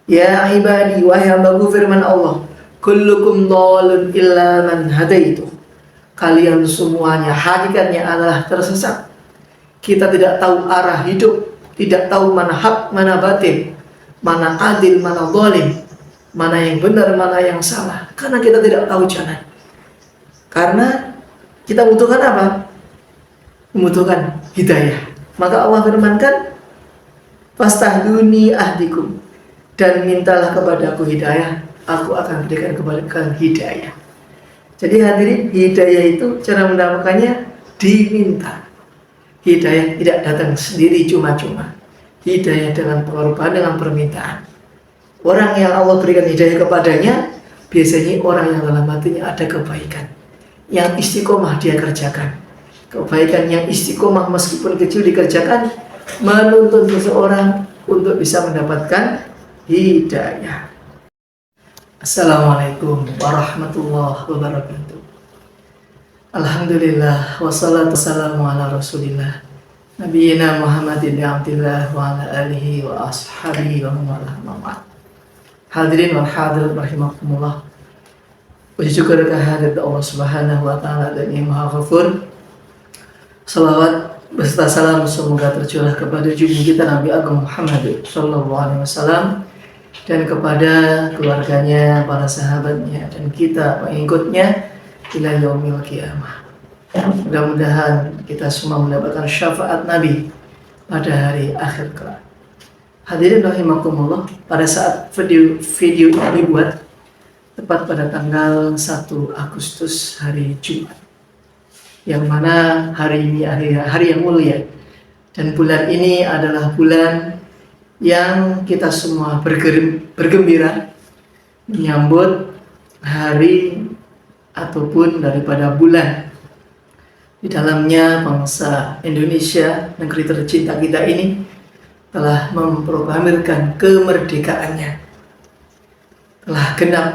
Ya ibadi, wahai hambaku, firman Allah, kullukum dhalun illa man hadaitu. Kalian semuanya hakikatnya adalah tersesat. Kita tidak tahu arah hidup, tidak tahu mana hak, mana batil, mana adil, mana zalim, mana yang benar, mana yang salah. Karena kita tidak tahu jalan. Karena kita butuhkan apa? Membutuhkan hidayah. Maka Allah firmankan, fastahduni ahdikum, dan mintalah kepadaku hidayah, aku akan berikan kepada kalian hidayah. Jadi hadirin, hidayah itu cara mendapatkannya diminta. Hidayah tidak datang sendiri cuma-cuma. Hidayah dengan pengorbanan, dengan permintaan. Orang yang Allah berikan hidayah kepadanya, biasanya orang yang dalam hatinya ada kebaikan, yang istiqomah dia kerjakan. Kebaikan yang istiqomah meskipun kecil dikerjakan, menuntun seseorang untuk bisa mendapatkan hidayah. Assalamualaikum warahmatullahi wabarakatuh. Alhamdulillah, wassalatu wassalamu ala rasulillah, nabiyina Muhammadin abdillah wa ala alihi wa ashabihi wa man. Hadirin wal hadirat rahimakumullah. Puji syukur kehadirat Allah Subhanahu wa taala dan Yang Maha Ghafur. Salawat beserta salam semoga tercurah kepada junjungan kita Nabi Agung Muhammad sallallahu alaihi wasallam, dan kepada keluarganya, para sahabatnya, dan kita pengikutnya ila yaumil qiyamah. Mudah-mudahan kita semua mendapatkan syafaat Nabi pada hari akhir kelak. Hadirin rahimakumullah, pada saat video ini dibuat tepat pada tanggal 1 Agustus hari Jumat, yang mana hari ini hari yang mulia, dan bulan ini adalah bulan yang kita semua bergembira menyambut hari ataupun daripada bulan di dalamnya bangsa Indonesia, negeri tercinta kita ini, telah memproklamirkan kemerdekaannya. Telah genap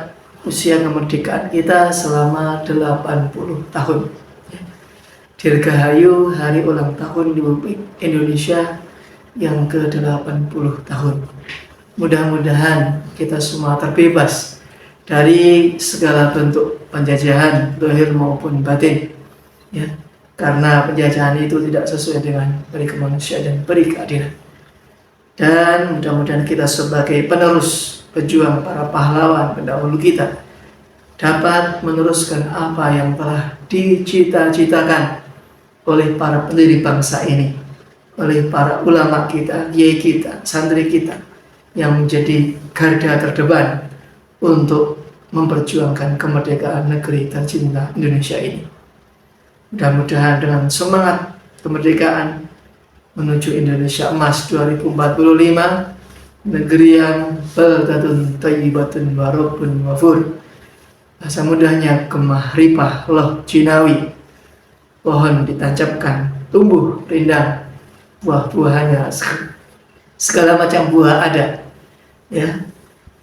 usia kemerdekaan kita selama 80 tahun. Dirgahayu hari ulang tahun Republik Indonesia yang ke-80 tahun. Mudah-mudahan kita semua terbebas dari segala bentuk penjajahan zahir maupun batin, ya, karena penjajahan itu tidak sesuai dengan peri kemanusiaan dan peri keadilan. Dan mudah-mudahan kita sebagai penerus pejuang para pahlawan pendahulu kita dapat meneruskan apa yang telah dicita-citakan oleh para pendiri bangsa ini, oleh para ulama kita, kiai kita, santri kita, yang menjadi garda terdepan untuk memperjuangkan kemerdekaan negeri tercinta Indonesia ini. Mudah-mudahan dengan semangat kemerdekaan menuju Indonesia Emas 2045, negeri yang baldatun thayyibatun wa rabbun ghafur. Bahasa mudahnya kemah ripah loh jinawi, pohon ditancapkan, tumbuh rindang, buah-buahannya segala macam buah ada, ya.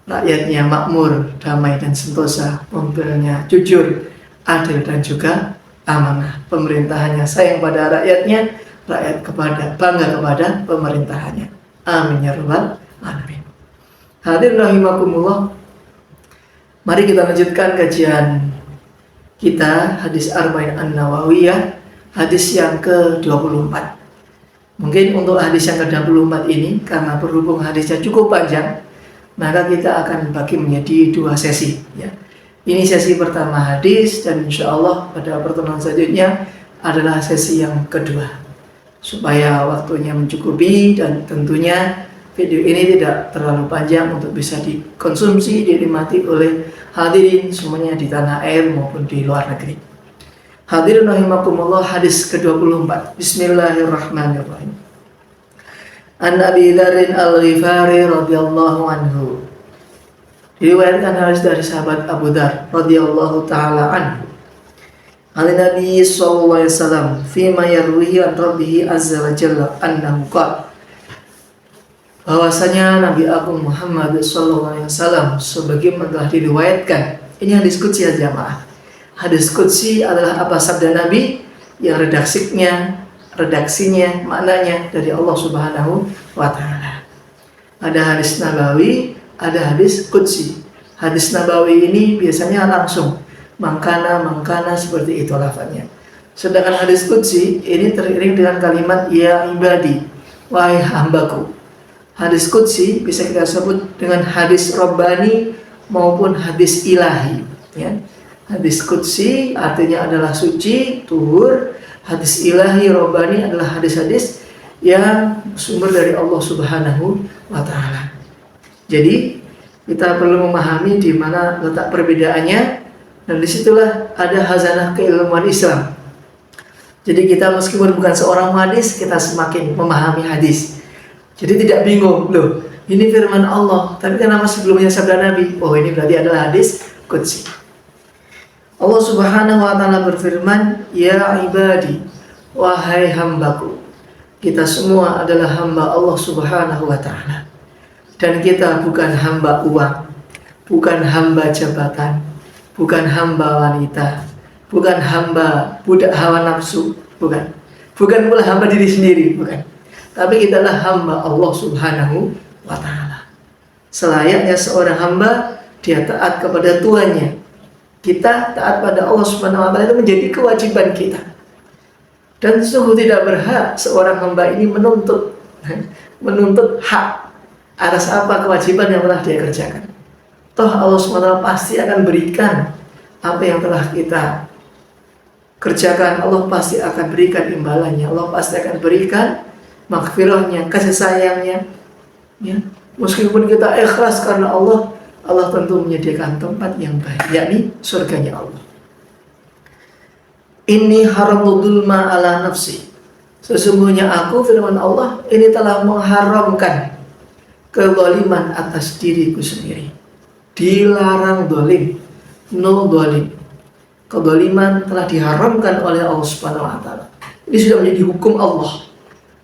Rakyatnya makmur, damai dan sentosa, pemimpinnya jujur, adil dan juga amanah. Pemerintahannya sayang pada rakyatnya, rakyat bangga kepada pemerintahannya. Amin ya rabbal alamin. Hadirin rahimakumullah, mari kita lanjutkan kajian kita hadis Arba'in An-Nawawiyah, hadis yang ke-24. Mungkin untuk hadis yang ke-24 ini, karena berhubung hadisnya cukup panjang, maka kita akan bagi menjadi 2 sesi, ya. Ini sesi pertama hadis, dan insya Allah pada pertemuan selanjutnya adalah sesi yang kedua, supaya waktunya mencukupi dan tentunya video ini tidak terlalu panjang untuk bisa dikonsumsi, dinikmati oleh hadirin semuanya di tanah air maupun di luar negeri. Hadirin rahimakumullah, hadis ke-24. Bismillahirrahmanirrahim. An Abi Dzar Al-Ghifari radhiyallahu anhu. Diriwayatkan hadis dari sahabat Abu Dzar radhiyallahu taala anhu. Nabi sallallahu alaihi wasallam fima yarwihi an rabbih azza wa jalla annahu qala, bahwasanya Nabi Agung Muhammad sallallahu alaihi wasallam sebagaimana telah diriwayatkan. Ini hadis qudsi ya jamaah. Hadis qudsi adalah apa sabda Nabi yang redaksinya, maknanya dari Allah Subhanahu wa taala. Ada hadis nabawi, ada hadis qudsi. Hadis nabawi ini biasanya langsung mangkana seperti itu lafadznya. Sedangkan hadis qudsi ini teriring dengan kalimat ya ibadi, wahai hambaku. Hadis qudsi bisa kita sebut dengan hadis rabbani maupun hadis ilahi, ya. Hadis qudsi artinya adalah suci, tuhur. Hadis ilahi rabbani adalah hadis-hadis yang sumber dari Allah Subhanahu wa taala. Jadi kita perlu memahami di mana letak perbedaannya, dan disitulah ada hazanah keilmuan Islam. Jadi kita meskipun bukan seorang hadis, kita semakin memahami hadis. Jadi tidak bingung, loh ini firman Allah, tapi kenapa sebelumnya sabda Nabi? Oh ini berarti adalah hadis qudsi. Allah Subhanahu wa taala berfirman, ya ibadi, wahai hambaku. Kita semua adalah hamba Allah Subhanahu wa taala. Dan kita bukan hamba uang, bukan hamba jabatan, bukan hamba wanita, bukan hamba budak hawa nafsu, bukan pula hamba diri sendiri, bukan. Tapi kita adalah hamba Allah Subhanahu wa taala. Selayaknya seorang hamba, dia taat kepada tuannya. Kita taat pada Allah Subhanahu wa taala itu menjadi kewajiban kita. Dan sungguh tidak berhak seorang hamba ini menuntut hak atas apa kewajiban yang telah dia kerjakan. Toh Allah SWT pasti akan berikan apa yang telah kita kerjakan. Allah pasti akan berikan imbalannya. Allah pasti akan berikan maghfirahnya, kasih sayangnya, ya. Meskipun kita ikhlas karena Allah, Allah tentu menyediakan tempat yang baik, yakni surganya Allah. Inni haramtu dzulma ala nafsi. Sesungguhnya aku, firman Allah, ini telah mengharamkan kezaliman atas diriku sendiri. Dilarang dolim, no dolim. Kezaliman telah diharamkan oleh Allah Subhanahu wa taala. Ini sudah menjadi hukum Allah.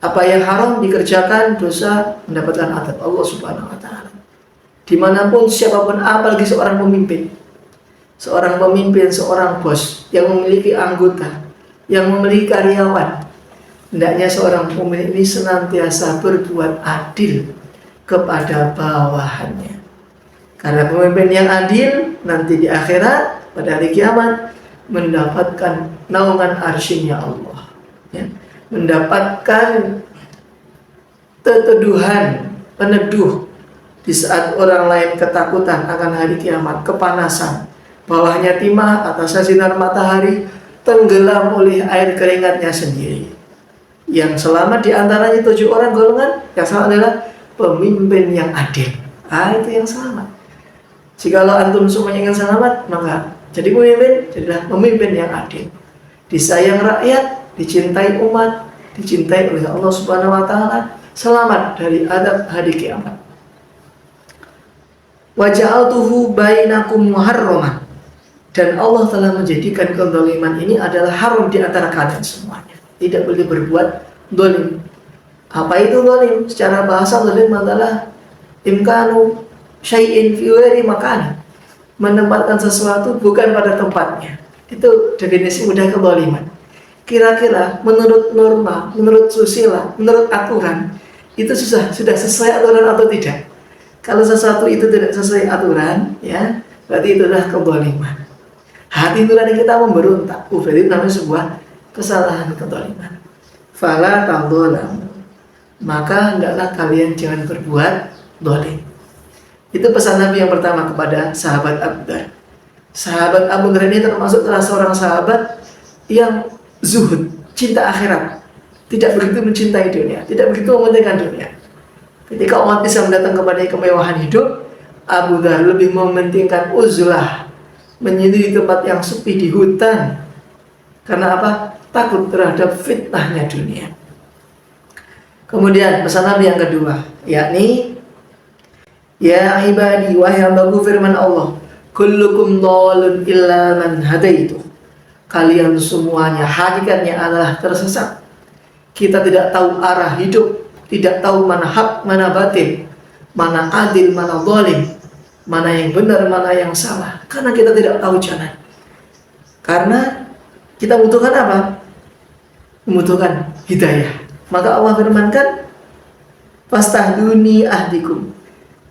Apa yang haram dikerjakan, dosa, mendapatkan azab Allah Subhanahu wa taala. Dimanapun, siapapun, apalagi seorang pemimpin. Seorang pemimpin, seorang bos yang memiliki anggota, yang memiliki karyawan. Hendaknya seorang pemimpin ini senantiasa berbuat adil kepada bawahannya. Karena pemimpin yang adil nanti di akhirat pada hari kiamat mendapatkan naungan arsy-Nya Allah, ya. Mendapatkan teteduhan, peneduh di saat orang lain ketakutan akan hari kiamat, kepanasan, bawahnya timah, atasnya sinar matahari, tenggelam oleh air keringatnya sendiri. Yang selamat di antaranya 7 orang golongan, yang selamat adalah pemimpin yang adil. Itu yang selamat. Jikalau antum semuanya ingin selamat, maka jadi pemimpin, jadilah pemimpin yang adil. Disayang rakyat, dicintai umat, dicintai oleh Allah Subhanahu wa taala, selamat dari adab hari kiamat. Wa ja'altuhu bainakum muharraman. Dan Allah telah menjadikan kezaliman ini adalah haram di antara kalian semuanya. Tidak boleh berbuat zalim. Apa itu zalim? Secara bahasa zalim adalah imkanu syai'in fi ghairi makani. Menempatkan sesuatu bukan pada tempatnya. Itu definisi mudah kezaliman. Kira-kira menurut norma, menurut susila, menurut aturan, itu sudah sesuai aturan atau tidak? Kalau sesuatu itu tidak sesuai aturan, ya, berarti itu adalah kezaliman. Hati nurani kita memberontak, berarti itu namanya sebuah kesalahan, kezaliman. Fala tadzalamu, maka hendaklah kalian jangan berbuat zalim. Itu pesan Nabi yang pertama kepada sahabat Abu Dzar. Sahabat Abu Dzar ini termasuk salah seorang sahabat yang zuhud, cinta akhirat, tidak begitu mencintai dunia, tidak begitu mementingkan dunia. Ketika umat Islam datang kepada kemewahan hidup, Abu Dzar lebih mementingkan uzlah, menyendiri tempat yang sepi di hutan. Karena apa? Takut terhadap fitnahnya dunia. Kemudian pesan Nabi yang kedua, yakni ya ibadi, wahai hambaku, firman Allah, kullukum dhalun illa man hadaitu. Kalian semuanya hakikatnya adalah tersesat. Kita tidak tahu arah hidup, tidak tahu mana hak, mana batil, mana adil, mana zalim, mana yang benar, mana yang salah, karena kita tidak tahu jalan. Karena kita membutuhkan apa? Membutuhkan hidayah. Maka Allah firmankan, fastahduni ahdikum.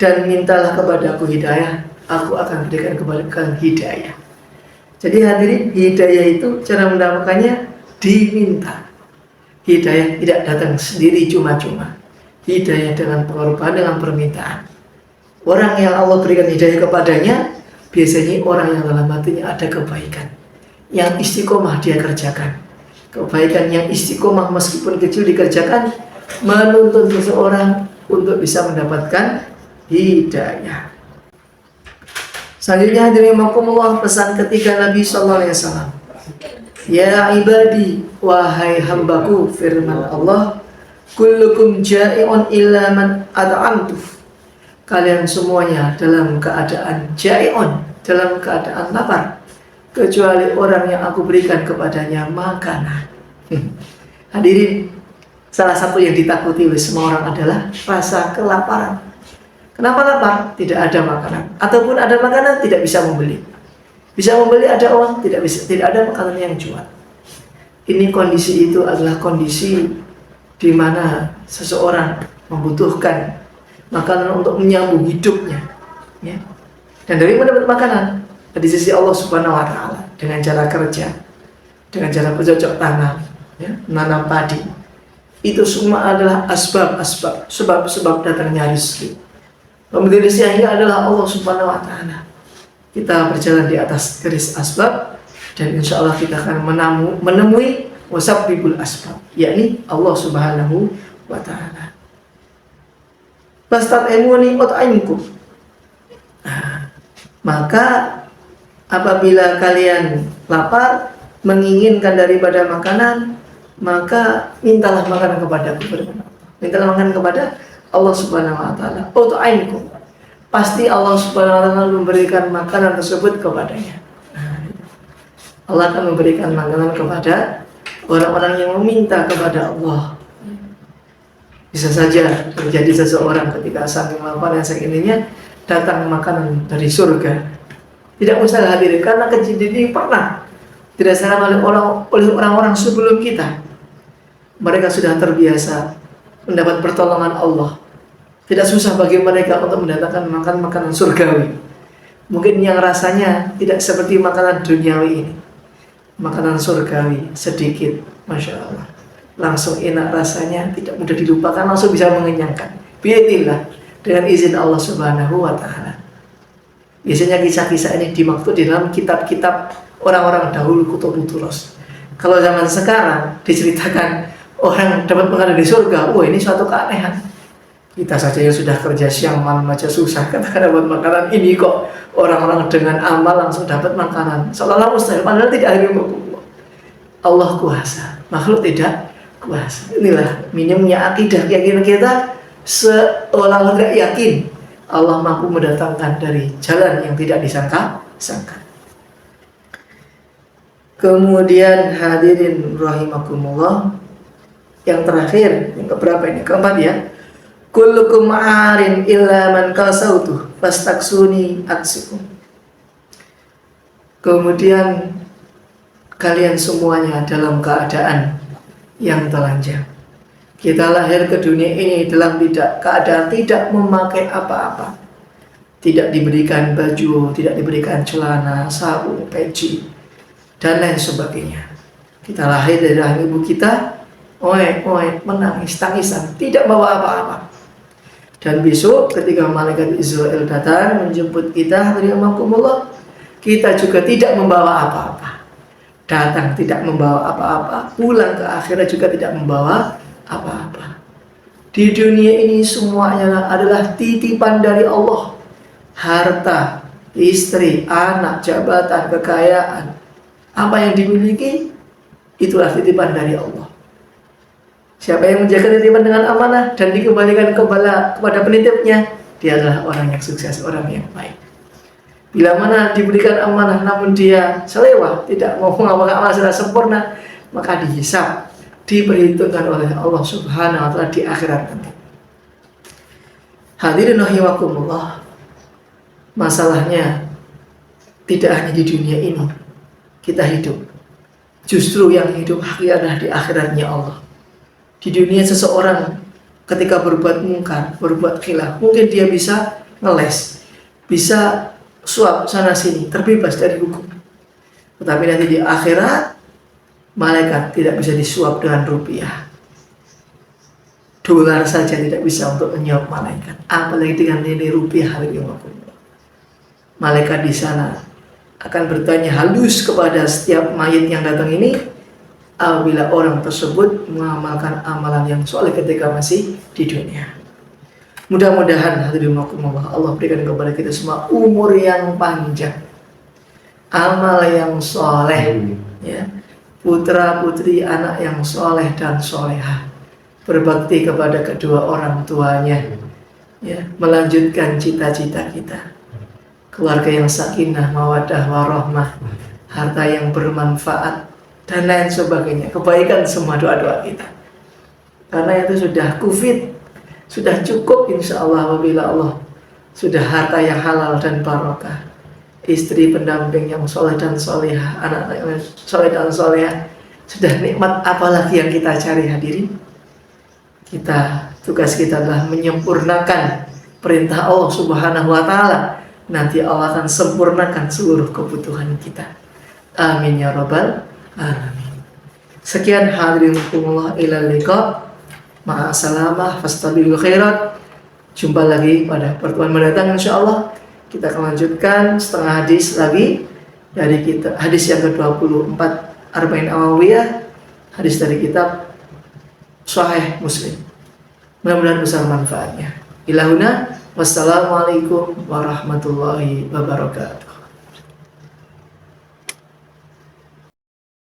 dan mintalah kepadaku hidayah, aku akan berikan kepada kalian hidayah. Jadi hadirin, hidayah itu cara mendapatkannya diminta. Hidayah tidak datang sendiri cuma-cuma. Hidayah dengan pengorbanan, dengan permintaan. Orang yang Allah berikan hidayah kepadanya, biasanya orang yang dalam hatinya ada kebaikan, yang istiqomah dia kerjakan. Kebaikan yang istiqomah meskipun kecil dikerjakan, menuntun seseorang untuk bisa mendapatkan hidayah. Selanjutnya hadirin rahimakumullah, pesan ketiga Nabi sallallahu alaihi wasallam. Ya ibadi, wahai hambaku, firman Allah, kullukum ja'i'un illa man at'amtu. Kalian semuanya dalam keadaan ja'i'un, dalam keadaan lapar, kecuali orang yang aku berikan kepadanya makanan. Hadirin, salah satu yang ditakuti oleh semua orang adalah rasa kelaparan. Kenapa lapar? Tidak ada makanan, ataupun ada makanan tidak bisa membeli. Bisa membeli ada uang, tidak ada makanan yang jual. Ini kondisi itu adalah kondisi di mana seseorang membutuhkan makanan untuk menyambung hidupnya, ya. Dan dari mana dapat makanan? Di sisi Allah Subhanahu Wa Taala, dengan cara kerja, dengan cara bercocok tanam, ya, menanam padi. Itu semua adalah sebab-sebab datangnya rezeki. Pemberi rezeki adalah Allah Subhanahu Wa Taala. Kita berjalan di atas garis asbab, dan insya Allah kita akan menemui wasabbibul asbab, yakni Allah Subhanahu Wa Taala. Fastat'imuni ut'imkum. Maka apabila kalian lapar, menginginkan daripada makanan, maka mintalah makanan kepadaku. Mintalah makanan kepada Allah Subhanahu Wa Taala. Ut'imkum. Pasti Allah Subhanahu Wa Taala memberikan makanan tersebut kepadanya. Allah akan memberikan makanan kepada orang-orang yang meminta kepada Allah. Bisa saja terjadi seseorang ketika saking lapar dan saking ininya datang makanan dari surga. Tidak usah hadirin, karena kejadian ini pernah dirasakan oleh orang-orang sebelum kita. Mereka sudah terbiasa mendapat pertolongan Allah. Tidak susah bagi mereka untuk mendatangkan makanan surgawi. Mungkin yang rasanya tidak seperti makanan duniawi ini. Makanan surgawi sedikit, Masya Allah, langsung enak rasanya, tidak mudah dilupakan, langsung bisa mengenyangkan. Biidznillah, dengan izin Allah Subhanahu Wa Taala. Biasanya kisah-kisah ini dimaksud di dalam kitab-kitab orang-orang dahulu, kutubut turos. Kalau zaman sekarang diceritakan orang dapat makanan di surga, wah ini suatu keanehan. Kita saja yang sudah kerja siang malam aja susah katakan dapat makanan, ini kok orang-orang dengan amal langsung dapat makanan. Seolah-olah mustahil, padahal tidak ada. Allah kuasa, makhluk tidak kuasa. Inilah minimnya akidah, keyakinan kita seolah-olah tidak yakin Allah mampu mendatangkan dari jalan yang tidak disangka-sangka. Kemudian hadirin rahimakumullah, yang terakhir, yang keberapa ini? Keempat ya. Kullukum ma'arin illa man kasautu fastaksuni aksikum. Kemudian kalian semuanya dalam keadaan yang telanjang. Kita lahir ke dunia ini dalam keadaan tidak memakai apa-apa. Tidak diberikan baju, tidak diberikan celana, sabun, peci, dan lain sebagainya. Kita lahir dari rahim ibu kita, menangis, tangisan, tidak bawa apa-apa. Dan besok ketika malaikat Israel datang menjemput kita, kita juga tidak membawa apa-apa. Datang tidak membawa apa-apa, pulang ke akhirat juga tidak membawa apa-apa. Di dunia ini semuanya adalah titipan dari Allah. Harta, istri, anak, jabatan, kekayaan, apa yang dimiliki, itulah titipan dari Allah. Siapa yang menjaga titipan dengan amanah dan dikembalikan kepada penitipnya, dia adalah orang yang sukses, orang yang baik. Bila mana diberikan amanah namun dia selewah, tidak mau mengamalkan amanah secara sempurna, maka dihisab, diperhitungkan oleh Allah Subhanahu Wa Taala di akhirat nanti. Hadirin rahimakumullah, masalahnya tidak hanya di dunia ini kita hidup, justru yang hidup hakiki adalah di akhiratnya Allah. Di dunia seseorang ketika berbuat mungkar, berbuat khilaf, mungkin dia bisa ngeles, bisa suap sana sini, terbebas dari hukum. Tetapi nanti di akhirat malaikat tidak bisa disuap dengan rupiah. Dolar saja tidak bisa untuk menyuap malaikat, apalagi dengan nilai rupiah. Malaikat di sana akan bertanya halus kepada setiap mayit yang datang ini apabila orang tersebut mengamalkan amalan yang soleh ketika masih di dunia. Mudah-mudahan hadirin rahimakumullah, Allah berikan kepada kita semua umur yang panjang, amal yang soleh, ya, putra putri anak yang soleh dan solehah, berbakti kepada kedua orang tuanya, ya, melanjutkan cita-cita kita, keluarga yang sakinah, mawaddah, warahmah, harta yang bermanfaat, dan lain sebagainya. Kebaikan semua doa-doa kita. Karena itu sudah kufit, sudah cukup insya Allah apabila Allah sudah harta yang halal dan barokah, istri pendamping yang soleh dan solehah, anak-anak yang soleh dan solehah, sudah nikmat apalagi yang kita cari hadirin. Tugas kita adalah menyempurnakan perintah Allah Subhanahu wa Ta'ala. Nanti Allah akan sempurnakan seluruh kebutuhan kita. Amin ya rabbal alamin. Sekian hadirin rahimakumullah, ilal liqa, ma'asalamah, fastabiqul khairat. Jumpa lagi pada pertemuan mendatang insyaallah. Kita akan lanjutkan setengah hadis lagi dari kita, hadis yang ke-24 Arba'in Nawawiyah, hadis dari kitab Sahih Muslim. Mudah-mudahan besar manfaatnya. Ilahuna, wassalamualaikum warahmatullahi wabarakatuh.